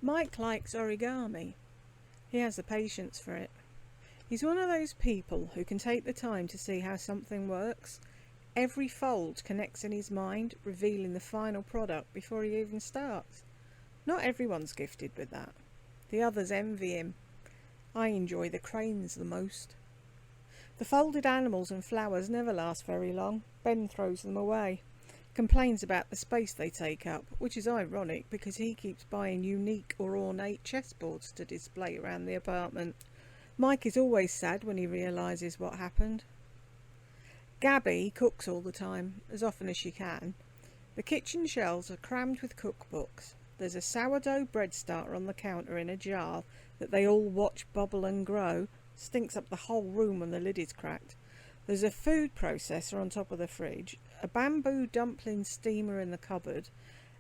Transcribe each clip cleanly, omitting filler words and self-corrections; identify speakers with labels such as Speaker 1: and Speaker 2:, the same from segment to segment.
Speaker 1: Mike likes origami. He has the patience for it. He's one of those people who can take the time to see how something works. Every fold connects in his mind, revealing the final product before he even starts. Not everyone's gifted with that. The others envy him. I enjoy the cranes the most. The folded animals and flowers never last very long. Ben throws them away. Complains about the space they take up, which is ironic because he keeps buying unique or ornate chessboards to display around the apartment. Mike is always sad when he realises what happened. Gabby cooks all the time, as often as she can. The kitchen shelves are crammed with cookbooks. There's a sourdough bread starter on the counter in a jar that they all watch bubble and grow. Stinks up the whole room when the lid is cracked. There's a food processor on top of the fridge, a bamboo dumpling steamer in the cupboard,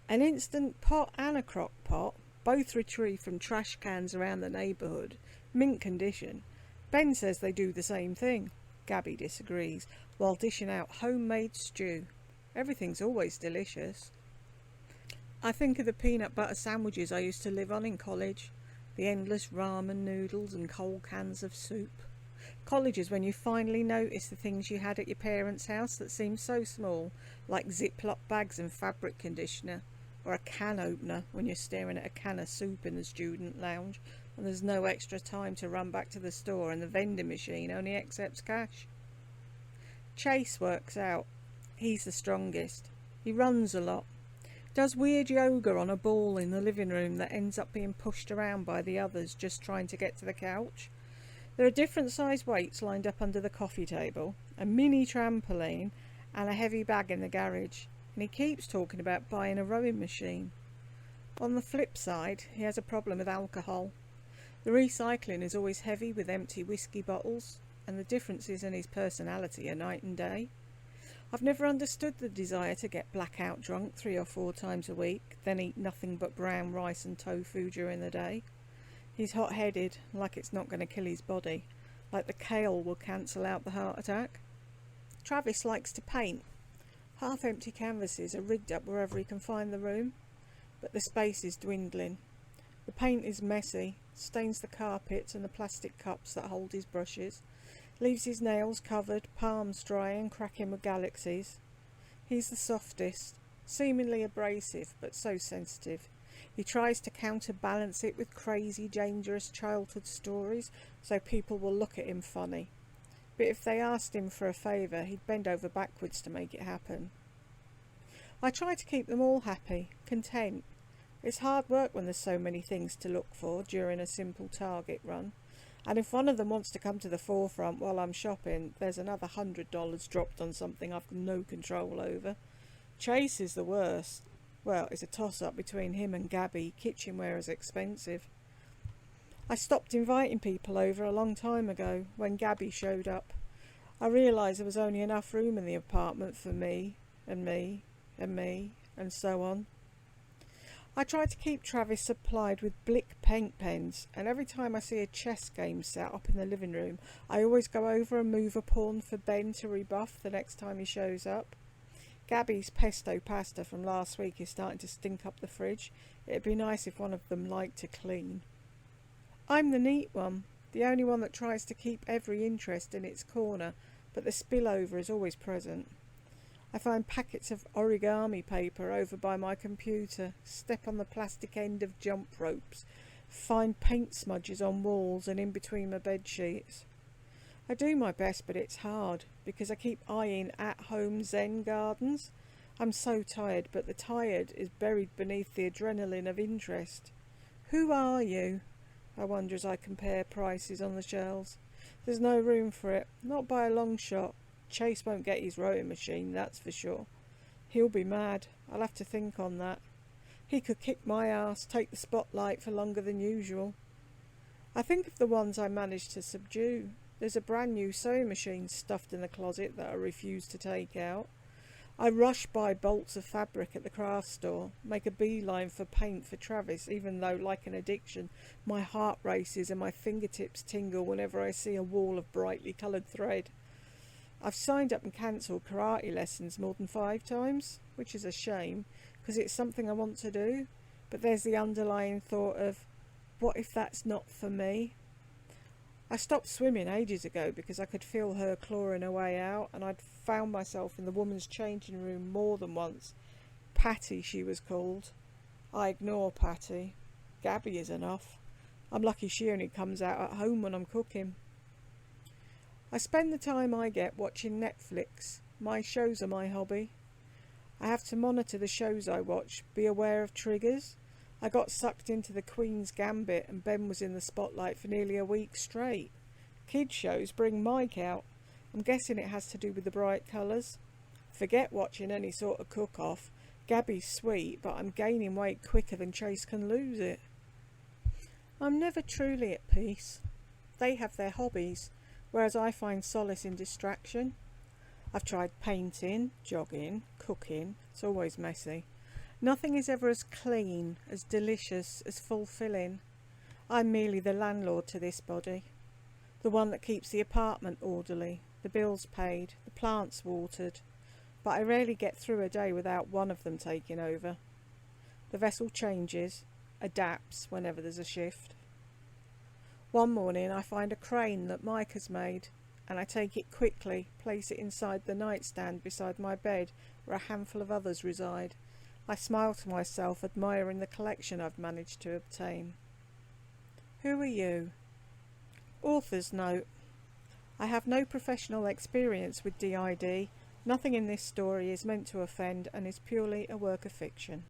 Speaker 1: an instant pot and a crock pot, both retrieved from trash cans around the neighbourhood, mint condition. Ben says they do the same thing. Gabby disagrees, while dishing out homemade stew. Everything's always delicious. I think of the peanut butter sandwiches I used to live on in college, the endless ramen noodles and cold cans of soup. College is when you finally notice the things you had at your parents' house that seemed so small, like Ziploc bags and fabric conditioner, or a can opener when you're staring at a can of soup in the student lounge and there's no extra time to run back to the store and the vending machine only accepts cash. Chase works out. He's the strongest. He runs a lot. Does weird yoga on a ball in the living room that ends up being pushed around by the others just trying to get to the couch. There are different sized weights lined up under the coffee table, a mini trampoline and a heavy bag in the garage, and he keeps talking about buying a rowing machine. On the flip side, he has a problem with alcohol. The recycling is always heavy with empty whiskey bottles, and the differences in his personality are night and day. I've never understood the desire to get blackout drunk 3 or 4 times a week, then eat nothing but brown rice and tofu during the day. He's hot-headed, like it's not going to kill his body, like the kale will cancel out the heart attack. Travis likes to paint. Half-empty canvases are rigged up wherever he can find the room, but the space is dwindling. The paint is messy, stains the carpets and the plastic cups that hold his brushes, leaves his nails covered, palms dry and cracking with galaxies. He's the softest, seemingly abrasive, but so sensitive. He tries to counterbalance it with crazy, dangerous childhood stories, so people will look at him funny. But if they asked him for a favour, he'd bend over backwards to make it happen. I try to keep them all happy, content. It's hard work when there's so many things to look for during a simple target run. And if one of them wants to come to the forefront while I'm shopping, there's another $100 dropped on something I've no control over. Chase is the worst. Well, it's a toss-up between him and Gabby. Kitchenware is expensive. I stopped inviting people over a long time ago when Gabby showed up. I realised there was only enough room in the apartment for me, and me, and me, and so on. I try to keep Travis supplied with Blick paint pens, and every time I see a chess game set up in the living room, I always go over and move a pawn for Ben to rebuff the next time he shows up. Gabby's pesto pasta from last week is starting to stink up the fridge. It'd be nice if one of them liked to clean. I'm the neat one, the only one that tries to keep every interest in its corner, but the spillover is always present. I find packets of origami paper over by my computer, step on the plastic end of jump ropes, find paint smudges on walls and in between my bed sheets. I do my best, but it's hard, because I keep eyeing at-home Zen gardens. I'm so tired, but the tired is buried beneath the adrenaline of interest. Who are you? I wonder as I compare prices on the shelves. There's no room for it, not by a long shot. Chase won't get his rowing machine, that's for sure. He'll be mad. I'll have to think on that. He could kick my ass, take the spotlight for longer than usual. I think of the ones I managed to subdue. There's a brand new sewing machine stuffed in the closet that I refuse to take out. I rush by bolts of fabric at the craft store, make a beeline for paint for Travis, even though, like an addiction, my heart races and my fingertips tingle whenever I see a wall of brightly coloured thread. I've signed up and cancelled karate lessons more than 5 times, which is a shame, because it's something I want to do, but there's the underlying thought of, what if that's not for me? I stopped swimming ages ago because I could feel her clawing her way out, and I'd found myself in the woman's changing room more than once. Patty, she was called. I ignore Patty. Gabby is enough. I'm lucky she only comes out at home when I'm cooking. I spend the time I get watching Netflix. My shows are my hobby. I have to monitor the shows I watch, be aware of triggers. I got sucked into the Queen's Gambit and Ben was in the spotlight for nearly a week straight. Kid shows bring Mike out. I'm guessing it has to do with the bright colours. Forget watching any sort of cook-off. Gabby's sweet, but I'm gaining weight quicker than Chase can lose it. I'm never truly at peace. They have their hobbies, whereas I find solace in distraction. I've tried painting, jogging, cooking. It's always messy. Nothing is ever as clean, as delicious, as fulfilling. I'm merely the landlord to this body. The one that keeps the apartment orderly, the bills paid, the plants watered. But I rarely get through a day without one of them taking over. The vessel changes, adapts whenever there's a shift. One morning I find a crane that Mike has made, and I take it quickly, place it inside the nightstand beside my bed where a handful of others reside. I smile to myself, admiring the collection I've managed to obtain. Who are you? Author's note. I have no professional experience with DID. Nothing in this story is meant to offend and is purely a work of fiction.